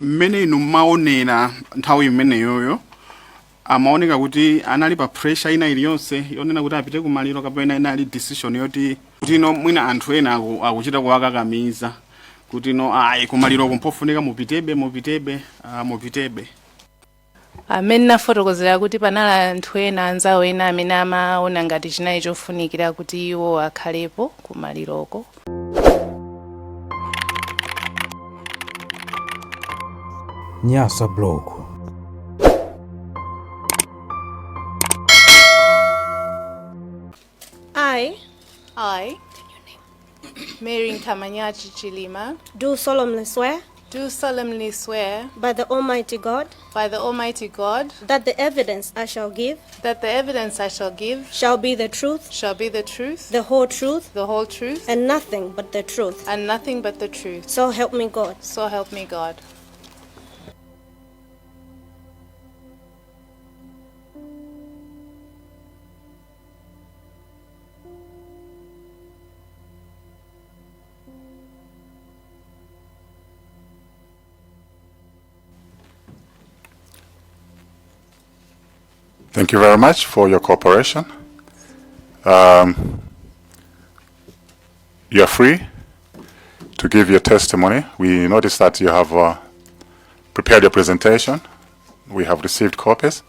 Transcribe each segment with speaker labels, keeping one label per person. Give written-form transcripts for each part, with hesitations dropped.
Speaker 1: Mmene inu maonera nthawi imeneyoyo amaoneka kuti anali pa pressure ina iliyonse yonena kuti apite kumaliro kapena inali decision yoti kuti ino mwina anthu ena akuchita kuwakakamiza kuti ino ayi kumaliro kumpofunika mupitebe.
Speaker 2: Amene nafotokozera kuti panali anthu ena anzawo ena amene amaona ngati chinali chofunikira kuti iwo akhalepo kumaliroko.
Speaker 3: Nyasa blog.
Speaker 2: I, Mary Nkamanyachi Chilima,
Speaker 4: do solemnly swear
Speaker 2: by the Almighty God
Speaker 4: that the evidence I shall give
Speaker 2: shall
Speaker 4: be the truth,
Speaker 2: the whole truth,
Speaker 4: and nothing but the truth. So help me God.
Speaker 5: Thank you very much for your cooperation. You are free to give your testimony. We noticed that you have prepared your presentation. We have received copies.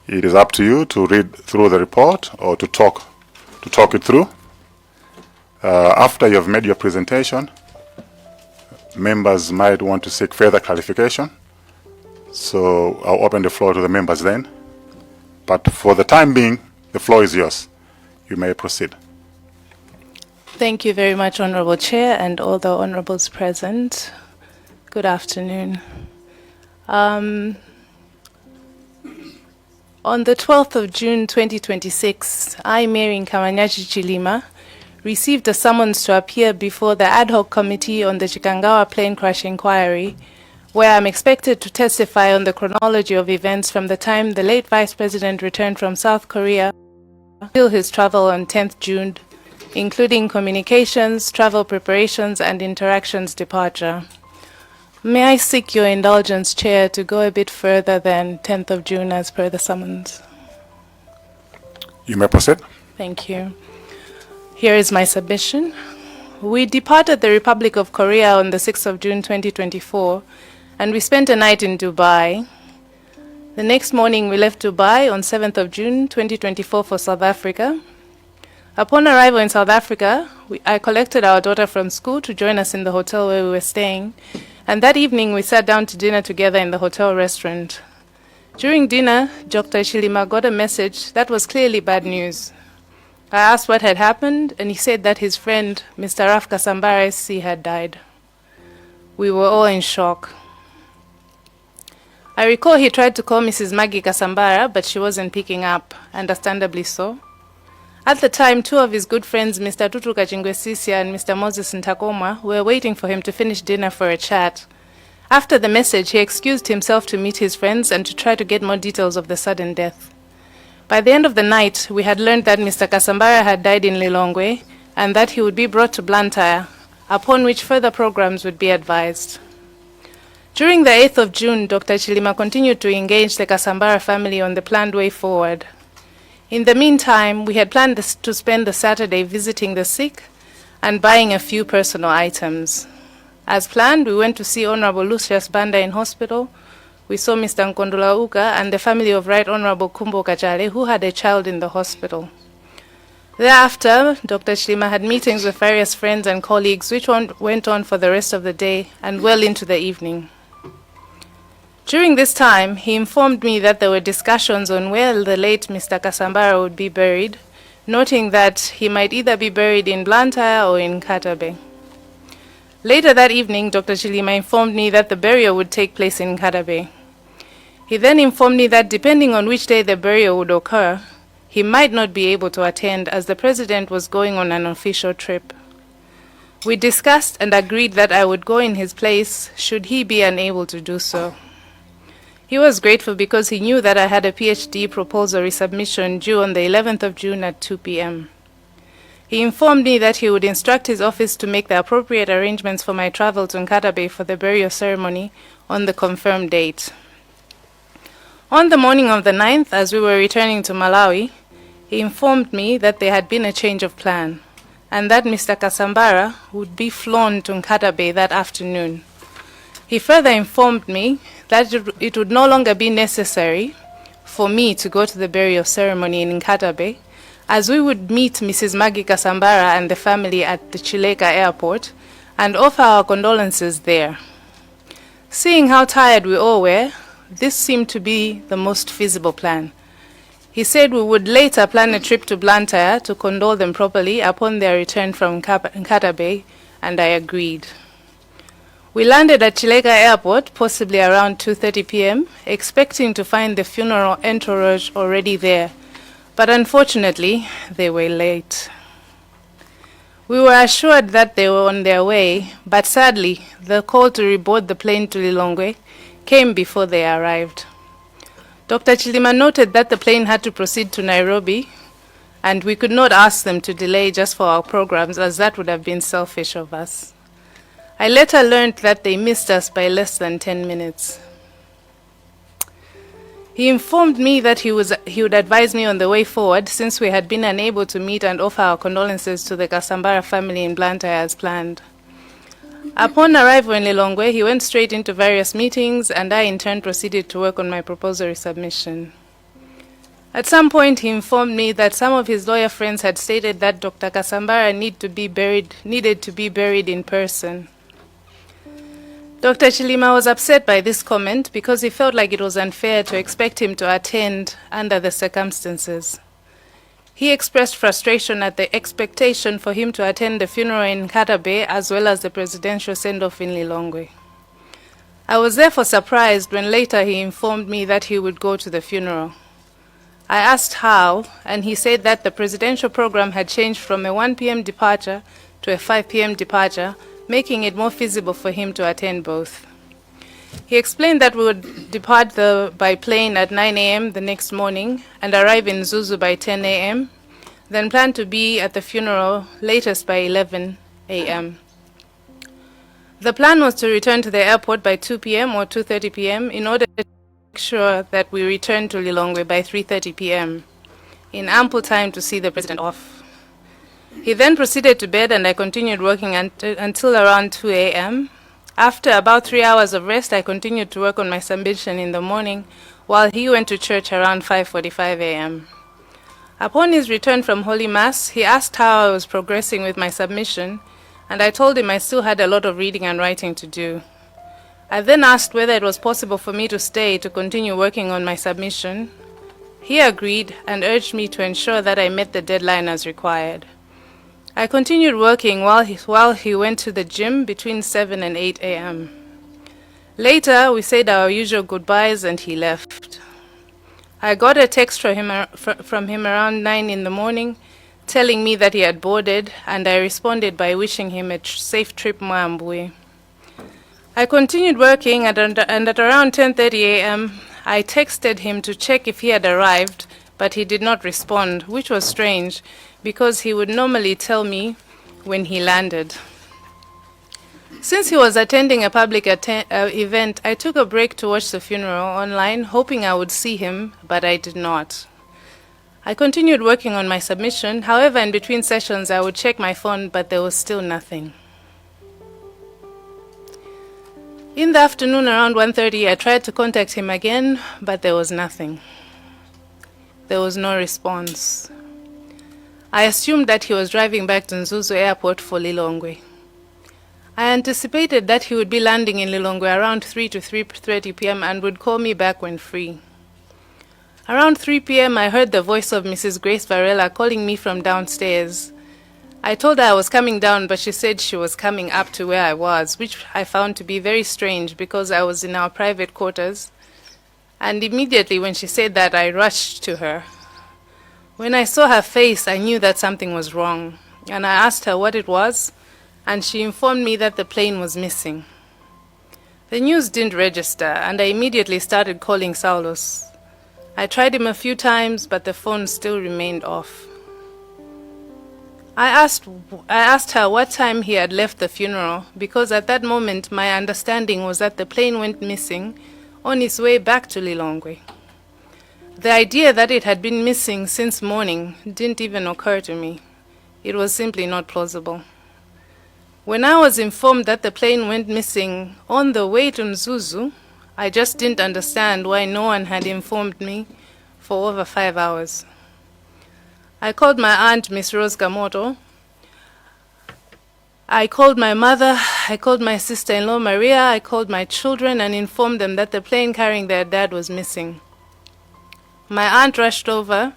Speaker 5: It is up to you to read through the report or to talk it through. After you have made your presentation, members might want to seek further clarification. So I'll open the floor to the members then. But for the time being, the floor is yours. You may proceed.
Speaker 2: Thank you very much, Honorable Chair, and all the honorables present. Good afternoon. On the 12th of June 2026, I, Mary Nkamanyachi Chilima, received a summons to appear before the ad hoc committee on the Chikangawa plane crash inquiry, where I'm expected to testify on the chronology of events from the time the late Vice President returned from South Korea until his travel on 10th June, including communications, travel preparations, and interactions departure. May I seek your indulgence, Chair, to go a bit further than 10th of June as per the summons?
Speaker 5: You may proceed.
Speaker 2: Thank you. Here is my submission. We departed the Republic of Korea on the 6th of June 2024, and we spent a night in Dubai. The next morning we left Dubai on 7th of June 2024 for South Africa. Upon arrival in South Africa, I collected our daughter from school to join us in the hotel where we were staying, and that evening we sat down to dinner together in the hotel restaurant. During dinner, Dr. Chilima got a message that was clearly bad news. I asked what had happened, and he said that his friend, Mr. Raf Kasambara SC, had died. We were all in shock. I recall he tried to call Mrs. Maggie Kasambara, but she wasn't picking up, understandably so. At the time, two of his good friends, Mr. Tutu Kachingwesisia and Mr. Moses Ntakoma, were waiting for him to finish dinner for a chat. After the message, he excused himself to meet his friends and to try to get more details of the sudden death. By the end of the night, we had learned that Mr. Kasambara had died in Lilongwe and that he would be brought to Blantyre, upon which further programs would be advised. During the 8th of June, Dr. Chilima continued to engage the Kasambara family on the planned way forward. In the meantime, we had planned to spend the Saturday visiting the sick and buying a few personal items. As planned, we went to see Honorable Lucius Banda in hospital. We saw Mr. Nkondula Uka and the family of Right Honorable Kumbo Kachale, who had a child in the hospital. Thereafter, Dr. Chilima had meetings with various friends and colleagues, which went on for the rest of the day and well into the evening. During this time, he informed me that there were discussions on where the late Mr. Kasambara would be buried, noting that he might either be buried in Blantyre or in Katabe. Later that evening, Dr. Chilima informed me that the burial would take place in Katabe. He then informed me that depending on which day the burial would occur, he might not be able to attend as the President was going on an official trip. We discussed and agreed that I would go in his place should he be unable to do so. He was grateful because he knew that I had a PhD proposal resubmission due on the 11th of June at 2 p.m. He informed me that he would instruct his office to make the appropriate arrangements for my travel to Nkatabe for the burial ceremony on the confirmed date. On the morning of the 9th, as we were returning to Malawi, he informed me that there had been a change of plan and that Mr. Kasambara would be flown to Nkatabe that afternoon. He further informed me that it would no longer be necessary for me to go to the burial ceremony in Nkatabe, as we would meet Mrs. Maggie Kasambara and the family at the Chileka airport and offer our condolences there. Seeing how tired we all were, this seemed to be the most feasible plan. He said we would later plan a trip to Blantyre to condole them properly upon their return from Nkatabe, and I agreed. We landed at Chileka airport, possibly around 2:30 p.m., expecting to find the funeral entourage already there, but unfortunately, they were late. We were assured that they were on their way, but sadly, the call to reboard the plane to Lilongwe came before they arrived. Dr. Chilima noted that the plane had to proceed to Nairobi, and we could not ask them to delay just for our programs, as that would have been selfish of us. I later learned that they missed us by less than 10 minutes. He informed me that he would advise me on the way forward, since we had been unable to meet and offer our condolences to the Kasambara family in Blantyre as planned. Upon arrival in Lilongwe, he went straight into various meetings, and I in turn proceeded to work on my proposal submission. At some point, he informed me that some of his lawyer friends had stated that Dr. Kasambara needed to be buried in person. Dr. Chilima was upset by this comment because he felt like it was unfair to expect him to attend under the circumstances. He expressed frustration at the expectation for him to attend the funeral in Nkatabe as well as the presidential send-off in Lilongwe. I was therefore surprised when later he informed me that he would go to the funeral. I asked how, and he said that the presidential program had changed from a 1 p.m. departure to a 5 p.m. departure, making it more feasible for him to attend both. He explained that we would depart by plane at 9 a.m. the next morning and arrive in Zuzu by 10 a.m., then plan to be at the funeral latest by 11 a.m. The plan was to return to the airport by 2 p.m. or 2:30 p.m. in order to make sure that we return to Lilongwe by 3:30 p.m., in ample time to see the president off. He then proceeded to bed, and I continued working until around 2 a.m. After about 3 hours of rest, I continued to work on my submission in the morning, while he went to church around 5:45 a.m. Upon his return from Holy Mass, he asked how I was progressing with my submission, and I told him I still had a lot of reading and writing to do. I then asked whether it was possible for me to stay to continue working on my submission. He agreed and urged me to ensure that I met the deadline as required. I continued working while he went to the gym between 7 and 8 a.m. Later, we said our usual goodbyes and he left. I got a text from him around 9 in the morning telling me that he had boarded, and I responded by wishing him a safe trip Mwambwe. I continued working, and at around 10:30 a.m., I texted him to check if he had arrived, but he did not respond, which was strange, because he would normally tell me when he landed. Since he was attending a public event, I took a break to watch the funeral online, hoping I would see him, but I did not. I continued working on my submission. However, in between sessions, I would check my phone, but there was still nothing. In the afternoon, around 1:30, I tried to contact him again, but there was nothing. There was no response. I assumed that he was driving back to Nzuzu Airport for Lilongwe. I anticipated that he would be landing in Lilongwe around 3 to 3:30 p.m. and would call me back when free. Around 3 p.m., I heard the voice of Mrs. Grace Varela calling me from downstairs. I told her I was coming down, but she said she was coming up to where I was, which I found to be very strange because I was in our private quarters. And immediately when she said that, I rushed to her. When I saw her face, I knew that something was wrong, and I asked her what it was, and she informed me that the plane was missing. The news didn't register, and I immediately started calling Saulos. I tried him a few times, but the phone still remained off. I asked her what time he had left the funeral, because at that moment my understanding was that the plane went missing on its way back to Lilongwe. The idea that it had been missing since morning didn't even occur to me. It was simply not plausible. When I was informed that the plane went missing on the way to Mzuzu, I just didn't understand why no one had informed me for over 5 hours. I called my aunt, Miss Rose Gamoto. I called my mother, I called my sister-in-law Maria, I called my children and informed them that the plane carrying their dad was missing. My aunt rushed over,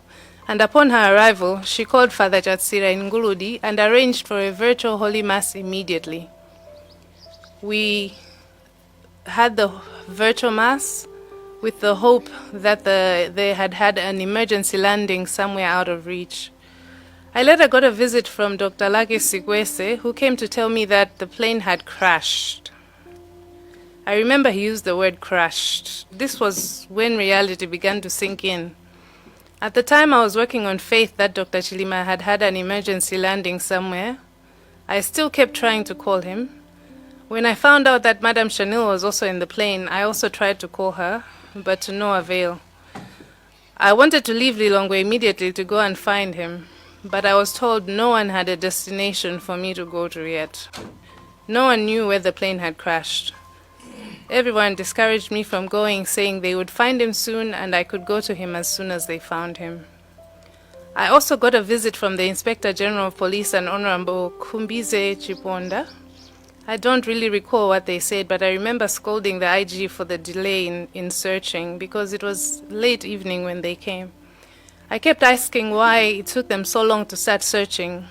Speaker 2: and upon her arrival, she called Father Chatsira in Nguludi and arranged for a virtual Holy Mass immediately. We had the virtual Mass with the hope that they had had an emergency landing somewhere out of reach. I later got a visit from Dr. Laki Sigwese, who came to tell me that the plane had crashed. I remember he used the word crashed. This was when reality began to sink in. At the time I was working on faith that Dr. Chilima had had an emergency landing somewhere. I still kept trying to call him. When I found out that Madame Chanel was also in the plane, I also tried to call her, but to no avail. I wanted to leave Lilongwe immediately to go and find him, but I was told no one had a destination for me to go to yet. No one knew where the plane had crashed. Everyone discouraged me from going, saying they would find him soon and I could go to him as soon as they found him. I also got a visit from the Inspector General of Police and Honorable Kumbize Chiponda. I don't really recall what they said, but I remember scolding the IG for the delay in searching because it was late evening when they came. I kept asking why it took them so long to start searching.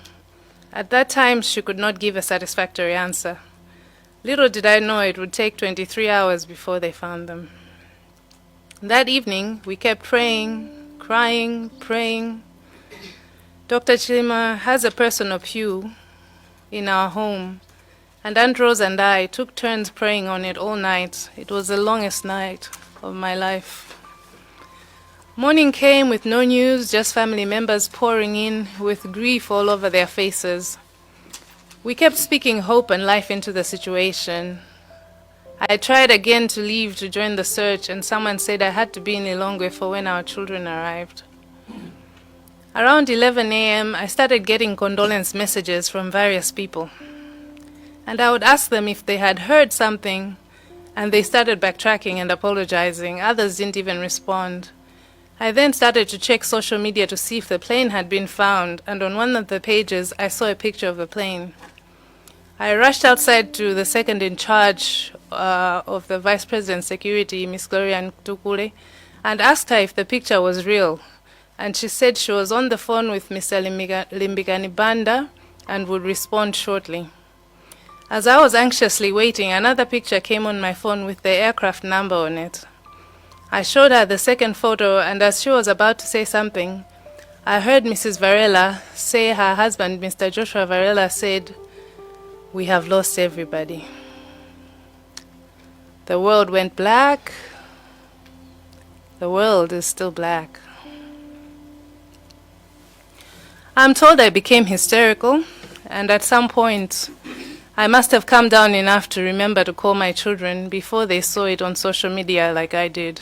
Speaker 2: At that time, she could not give a satisfactory answer. Little did I know it would take 23 hours before they found them. That evening, we kept praying, crying, praying. Dr. Chilima has a personal pew in our home, and Aunt Rose and I took turns praying on it all night. It was the longest night of my life. Morning came with no news, just family members pouring in with grief all over their faces. We kept speaking hope and life into the situation. I tried again to leave to join the search, and someone said I had to be in Lilongwe for when our children arrived. Around 11 a.m., I started getting condolence messages from various people. And I would ask them if they had heard something, and they started backtracking and apologizing. Others didn't even respond. I then started to check social media to see if the plane had been found, and on one of the pages, I saw a picture of the plane. I rushed outside to the second in charge of the Vice President's security, Miss Gloria Ntukule, and asked her if the picture was real. And she said she was on the phone with Mr. Limbigani Banda and would respond shortly. As I was anxiously waiting, another picture came on my phone with the aircraft number on it. I showed her the second photo, and as she was about to say something, I heard Mrs. Varela say her husband, Mr. Joshua Varela, said, "We have lost everybody." The world went black. The world is still black. I'm told I became hysterical, and at some point, I must have calmed down enough to remember to call my children before they saw it on social media like I did.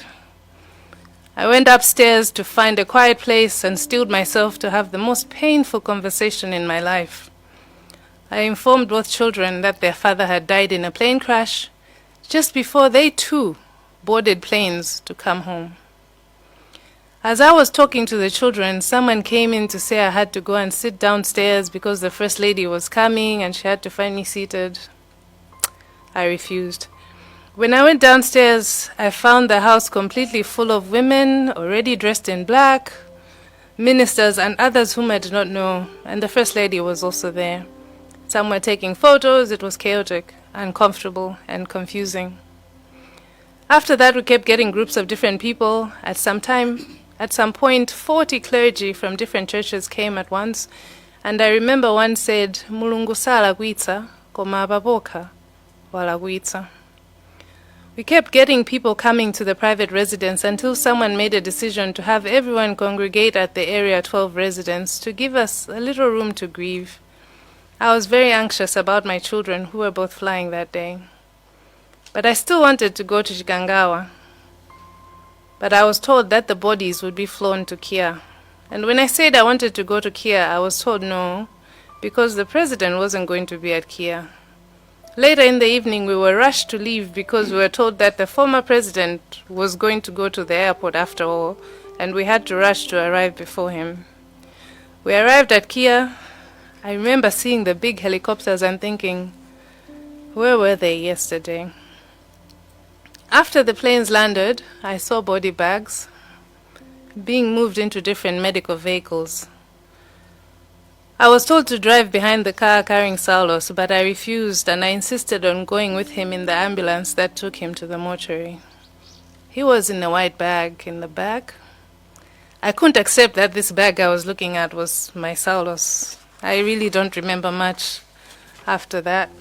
Speaker 2: I went upstairs to find a quiet place and steeled myself to have the most painful conversation in my life. I informed both children that their father had died in a plane crash just before they too boarded planes to come home. As I was talking to the children, someone came in to say I had to go and sit downstairs because the First Lady was coming and she had to find me seated. I refused. When I went downstairs, I found the house completely full of women, already dressed in black, ministers and others whom I did not know, and the First Lady was also there. Some were taking photos. It was chaotic, uncomfortable, and confusing. After that, we kept getting groups of different people. At some point, 40 clergy from different churches came at once, and I remember one said, "Mulungu sala kuitsa, koma ababoka wala kuitsa." We kept getting people coming to the private residence until someone made a decision to have everyone congregate at the Area 12 residence to give us a little room to grieve. I was very anxious about my children who were both flying that day. But I still wanted to go to Chikangawa. But I was told that the bodies would be flown to Kia. And when I said I wanted to go to Kia, I was told no, because the president wasn't going to be at Kia. Later in the evening, we were rushed to leave because we were told that the former president was going to go to the airport after all, and we had to rush to arrive before him. We arrived at Kia. I remember seeing the big helicopters and thinking, where were they yesterday? After the planes landed, I saw body bags being moved into different medical vehicles. I was told to drive behind the car carrying Saulos, but I refused and I insisted on going with him in the ambulance that took him to the mortuary. He was in a white bag in the back. I couldn't accept that this bag I was looking at was my Saulos. I really don't remember much after that.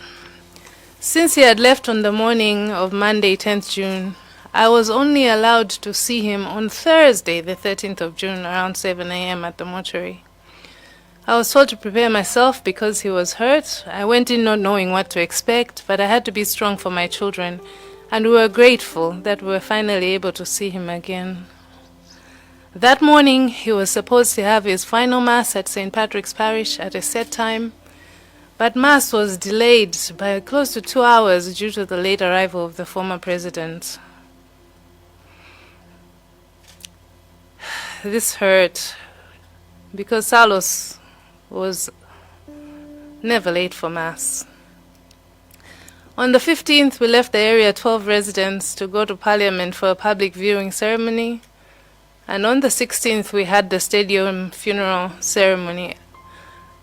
Speaker 2: Since he had left on the morning of Monday, 10th June, I was only allowed to see him on Thursday, the 13th of June, around 7 a.m. at the mortuary. I was told to prepare myself because he was hurt. I went in not knowing what to expect, but I had to be strong for my children, and we were grateful that we were finally able to see him again. That morning, he was supposed to have his final Mass at St. Patrick's Parish at a set time, but Mass was delayed by close to 2 hours due to the late arrival of the former president. This hurt because Saulos was never late for Mass. On the 15th, we left the Area 12 residence to go to Parliament for a public viewing ceremony, and on the 16th, we had the stadium funeral ceremony.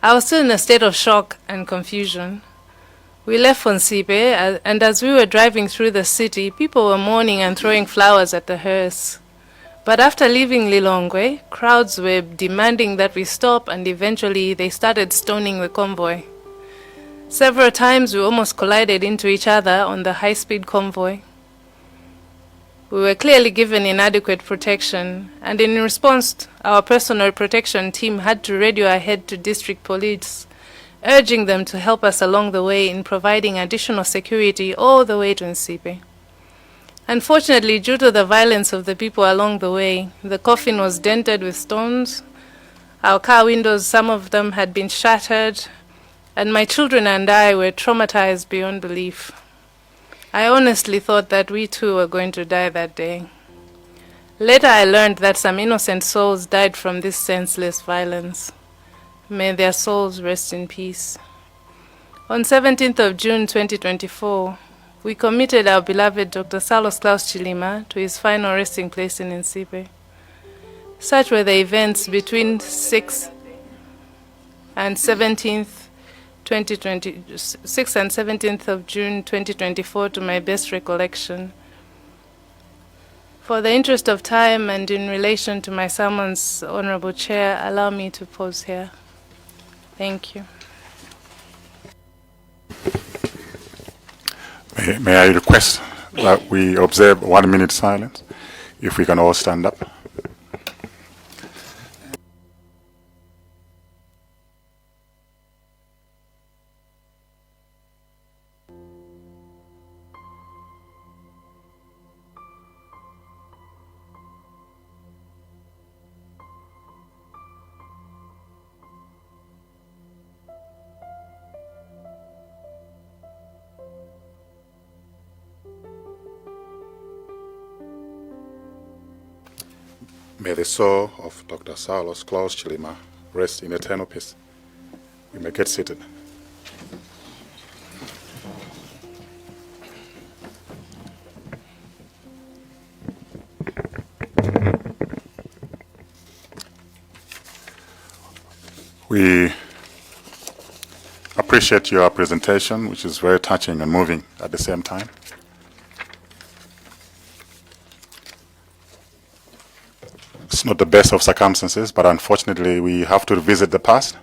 Speaker 2: I was still in a state of shock and confusion. We left Fonsipe, and as we were driving through the city, people were mourning and throwing flowers at the hearse. But after leaving Lilongwe, crowds were demanding that we stop, and eventually they started stoning the convoy. Several times we almost collided into each other on the high-speed convoy. We were clearly given inadequate protection, and in response, our personal protection team had to radio ahead to district police, urging them to help us along the way in providing additional security all the way to Nsipe. Unfortunately, due to the violence of the people along the way, the coffin was dented with stones. Our car windows, some of them had been shattered, and my children and I were traumatized beyond belief. I honestly thought that we too were going to die that day. Later I learned that some innocent souls died from this senseless violence. May their souls rest in peace. On 17th of June 2024, we committed our beloved Dr. Saulos Klaus Chilima to his final resting place in Nsipe. Such were the events between 6th and 17th of June 2024 to my best recollection. For the interest of time and in relation to my sermon's Honorable Chair, allow me to pause here. Thank you.
Speaker 5: May I request that we observe 1 minute silence, if we can all stand up. May the soul of Dr. Saulos Klaus Chilima rest in eternal peace. You may get seated. We appreciate your presentation, which is very touching and moving at the same time. It's not the best of circumstances, but unfortunately we have to revisit the past.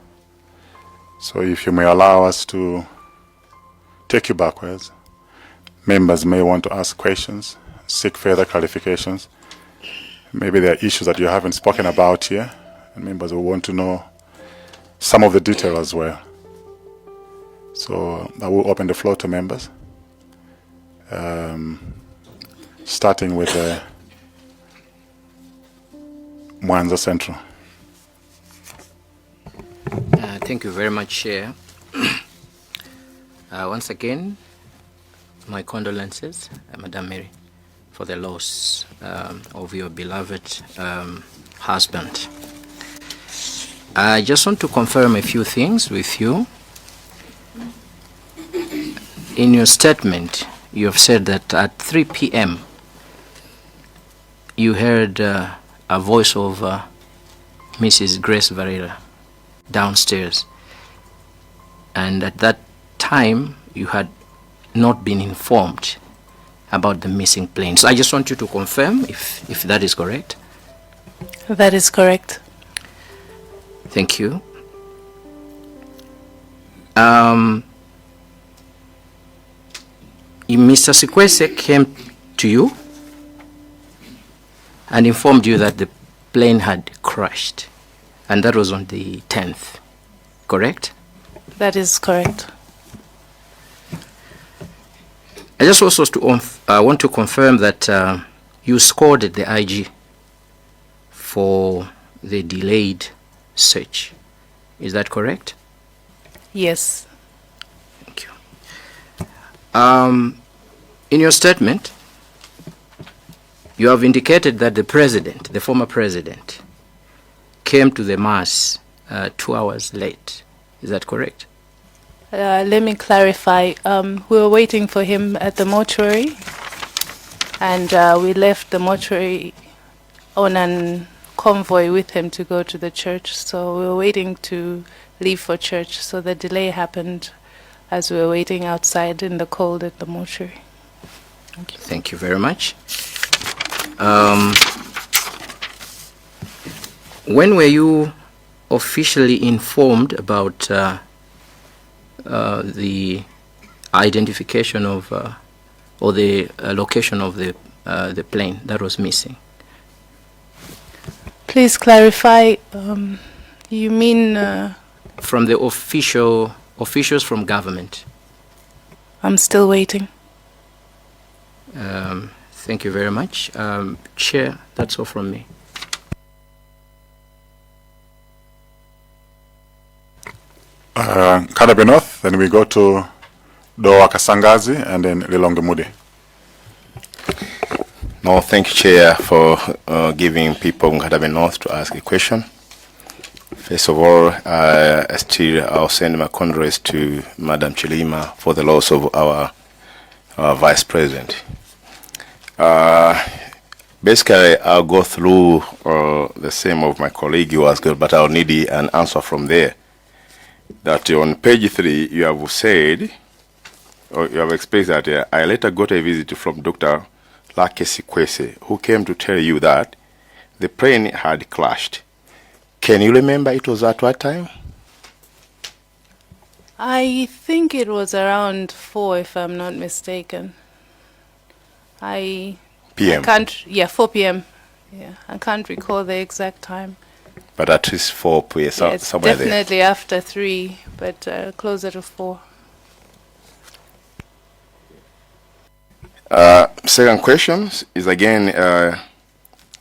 Speaker 5: So if you may allow us to take you backwards, members may want to ask questions, seek further clarifications. Maybe there are issues that you haven't spoken about here, and members will want to know some of the detail as well. So I will open the floor to members, starting with Mwanza Central.
Speaker 6: Thank you very much, Chair. Once again, my condolences, Madam Mary, for the loss of your beloved husband. I just want to confirm a few things with you. In your statement, you have said that at 3 p.m. you heard a voice of Mrs. Grace Varela downstairs, and at that time you had not been informed about the missing plane. So I just want you to confirm if that is correct.
Speaker 2: That is correct.
Speaker 6: Thank you. Mr. Sikwese came to you and informed you that the plane had crashed, and that was on the 10th, correct?
Speaker 2: That is correct.
Speaker 6: I just also want to confirm that you scored the IG for the delayed search. Is that correct?
Speaker 2: Yes.
Speaker 6: Thank you. In your statement, you have indicated that the president, the former president, came to the mass 2 hours late. Is that correct?
Speaker 2: Let me clarify. We were waiting for him at the mortuary, and we left the mortuary on a convoy with him to go to the church. So we were waiting to leave for church. So the delay happened as we were waiting outside in the cold at the mortuary.
Speaker 6: Thank you. Thank you very much. When were you officially informed about the identification of or the location of the plane that was missing?
Speaker 2: Please clarify. You mean
Speaker 6: from the officials from government?
Speaker 2: I'm still waiting.
Speaker 6: Thank you very much. Chair, that's all from me.
Speaker 5: Kadabe North, then we go to Dowa Kasangazi and then Lilonge Mudi.
Speaker 7: No, thank you, Chair, for giving people in Kadabe North to ask a question. First of all, I'll send my condolences to Madam Chilima for the loss of our Vice President. Basically, I'll go through the same of my colleague who asked, but I'll need an answer from there. That on page 3, you have said, or you have expressed that I later got a visit from Dr. Lake Sikwese, who came to tell you that the plane had crashed. Can you remember it was at what time?
Speaker 2: I think it was around 4, if I'm not mistaken.
Speaker 7: PM?
Speaker 2: I can't, yeah, 4 p.m. Yeah, I can't recall the exact time.
Speaker 7: But at least 4 p.m.
Speaker 2: Yeah, it's
Speaker 7: somewhere there.
Speaker 2: definitely after 3, but closer to 4.
Speaker 7: Second question is again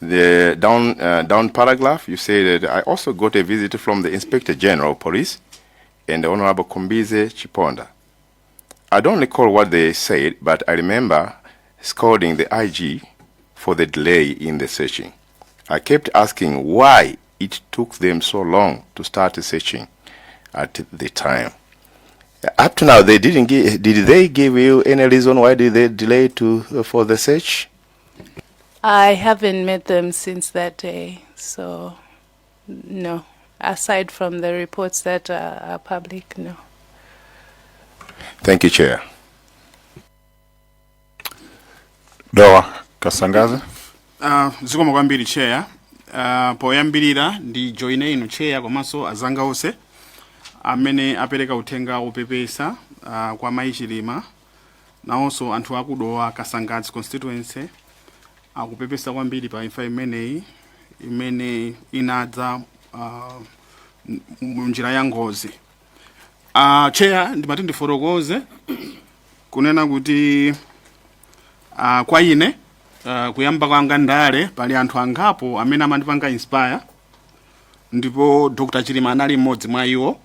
Speaker 7: the down paragraph. You say that I also got a visit from the Inspector General of Police and the Honorable Kombize Chiponda. I don't recall what they said, but I remember scolding the IG for the delay in the searching. I kept asking why it took them so long to start the searching at the time. Up to now, did they give you any reason why did they delay for the search?
Speaker 2: I haven't met them since that day, so no. Aside from the reports that are public, no.
Speaker 7: Thank you, Chair.
Speaker 5: Dowa Kasangazi.
Speaker 1: Zikomo kwambiri Chair. Poyambirira ndi joine inu Chair komanso azanga onse amene apereka uthenga opepesa kwa mayi Chilima nawonso anthu akudowa Kasangadzi constituency akupepesa kwambiri pa imfa imeneyi imene inadza munjira ya ngozi. Chair ndimati ndifotokoze kunena kuti kwa ine kuyamba kwanga ndale pali anthu angapo amene amandipanga inspire, ndipo Dr. Chilima anali mmodzi mwa iwo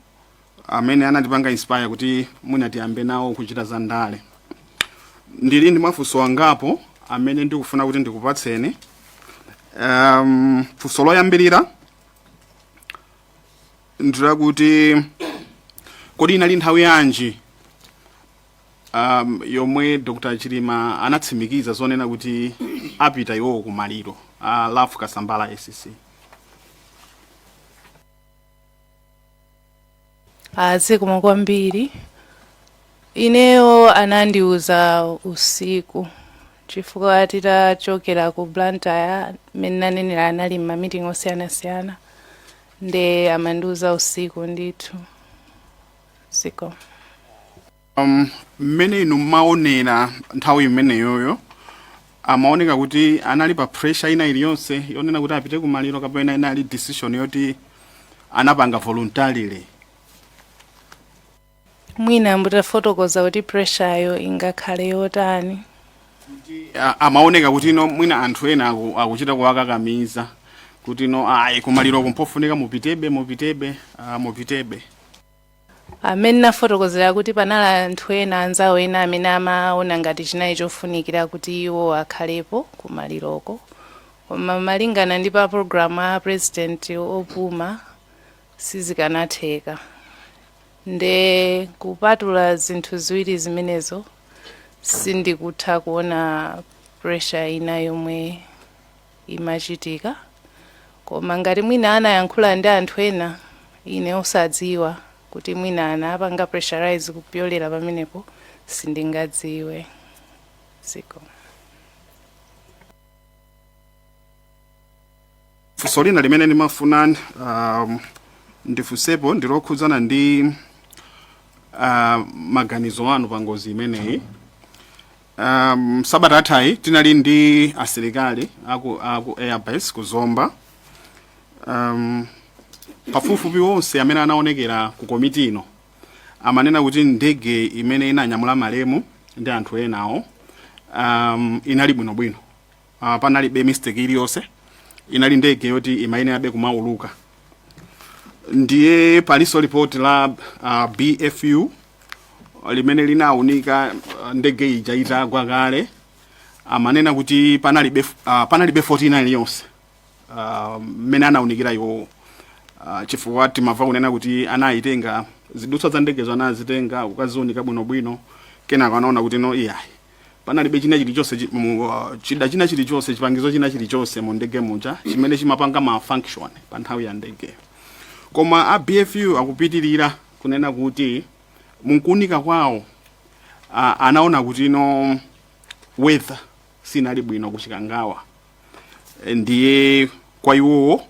Speaker 1: amene anandipanga inspire kuti mwina tiyambe nawo kuchita za ndale. Ndili ndi mafunso angapo amene ndikufuna kuti ndikupatseni. Funso loyambirira ndira kuti kodi inali nthawi yanji yomwe Dr. Chilima anatsimikiza zonena kuti apita iwo kumaliro lafu Kasambala ACC?
Speaker 2: Zikomo kwambiri. Ineyo anandiuza usiku chifukwa titachokera ku Blantyre mmene nanenera anali m'mamiting osiyanasiyana, nde amandiuza usiku ndithu. Zikomo.
Speaker 1: Mmene inu maonera nthawi imeneyoyo amaoneka kuti anali pa pressure ina iliyonse yonena kuti apite kumaliro kapena inali decision yoti anapanga voluntarily?
Speaker 2: Mwina mbutafotokoza kuti pressure yo ingakhale yotani?
Speaker 1: Amaoneka kuti mwina anthu ena akuchita kuwakakamiza kuti kumaliro kumpofunika mupitebe.
Speaker 2: Amene nafotokozera kuti panali anthu ena anzawo ena amene amaona ngati chinali chofunikira kuti iwo akhalepo kumaliroko, koma malingana ndi pa program a president opuma sizikanatheka. Nde kupatula zinthu ziwiri zimenezo sindikutha kuona pressure ina yomwe imachitika, koma ngati mwina anayankhula ndi anthu ena ine osadziwa kuti mwina anapanga pressurize kupyolera pamenepo sindingadziwe. Zikomo.
Speaker 1: Funso lina limene ndimafuna ndifunsepo ndilokhudzana ndi maganizo anu pa ngozi imeneyi. Sabata athayi tinali ndi asilikali aku airbase kuzomba. Pafupifupi wonse amene anaonekera ku komiti ino amanena kuti ndege imene inanyamula malemu ndi anthu enawo inali bwinobwino, panalibe mistake iliyonse, inali ndege yoti imayenerabe kumawuluka. Ndiye paliso report la BFU limene linawunika ndege ija itagwa kale, amanena kuti panalibe 49 iliyonse mmene anawunikira iwo. Chifukwa timava kunena kuti anayitenga zidutswa za ndegezo anazitenga ukaziunika bwinobwino, kenako anaona kuti iyayi panalibe china chilichonse chida china chilichonse chipangizo china chilichonse mu ndege muja chimene chimapanga malfunction pa nthawi ya ndege. Koma a BFU akupitirira kunena kuti munkuunika kwawo anaona kuti weather sinali bwino kuchikangawa, ndiye kwa iwowo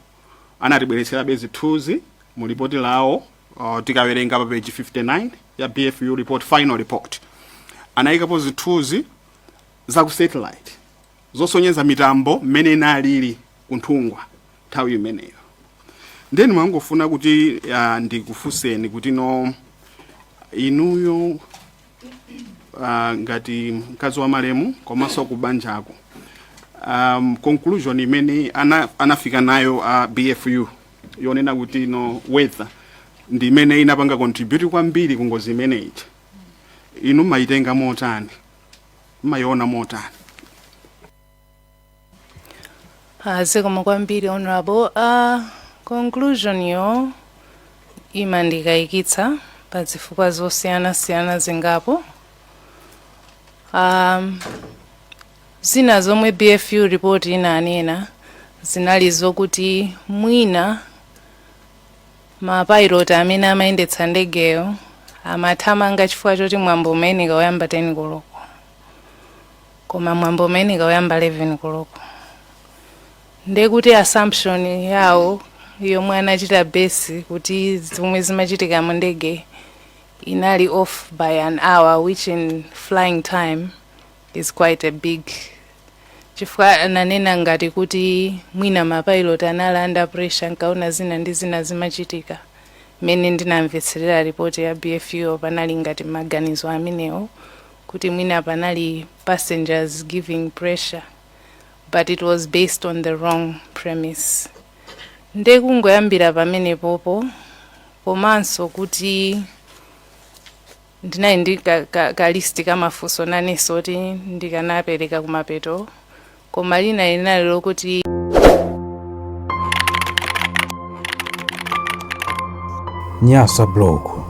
Speaker 1: anatibweretsera zithunzi mu report lawo. Tikawerenga pa page 59 ya BFU report, final report, anayikapo zithunzi za ku satellite zosonyeza mitambo mmene inalili kunthungwa nthawi imeneyo. Ndeni mwangofuna kuti ndikufunseni kuti inuyo ngati mkazi wa malemu komanso kubanjako, conclusion imene anafika nayo BFU yonena kuti weather ndi imene inapanga contribute kwambiri ku ngozi imeneyi, inu maitenga motani, mayiona motani?
Speaker 2: Zikomo kwambiri honorable. Conclusion yo imandikayikitsa pa zifukwa zosiyanasiyana zingapo. Zina zomwe BFU report inanena zinali zokuti mwina mapilot amene amayendetsa ndegeyo amathamanga chifukwa choti mwambo umene kawayamba 10 koloko, koma mwambo umene kawayamba 11 koloko. Ndekuti assumption yawo yomwe anachita base kuti zomwe zimachitika mu ndege inali off by an hour, which in flying time is quite a big. Chifukwa ananena ngati kuti mwina mapilot anali under pressure nkaona zina ndi zina zimachitika. Mene ndinamvetserera report ya BFU panali ngati maganizo amenewo kuti mwina panali passengers giving pressure, but it was based on the wrong premise. Ndekungoyambira pamene popo komanso kuti ndinayi ndi ka list kamafunso nanenso kuti ndikanapereka kumapeto, koma lina linali lokuti
Speaker 3: Nyasa Blog.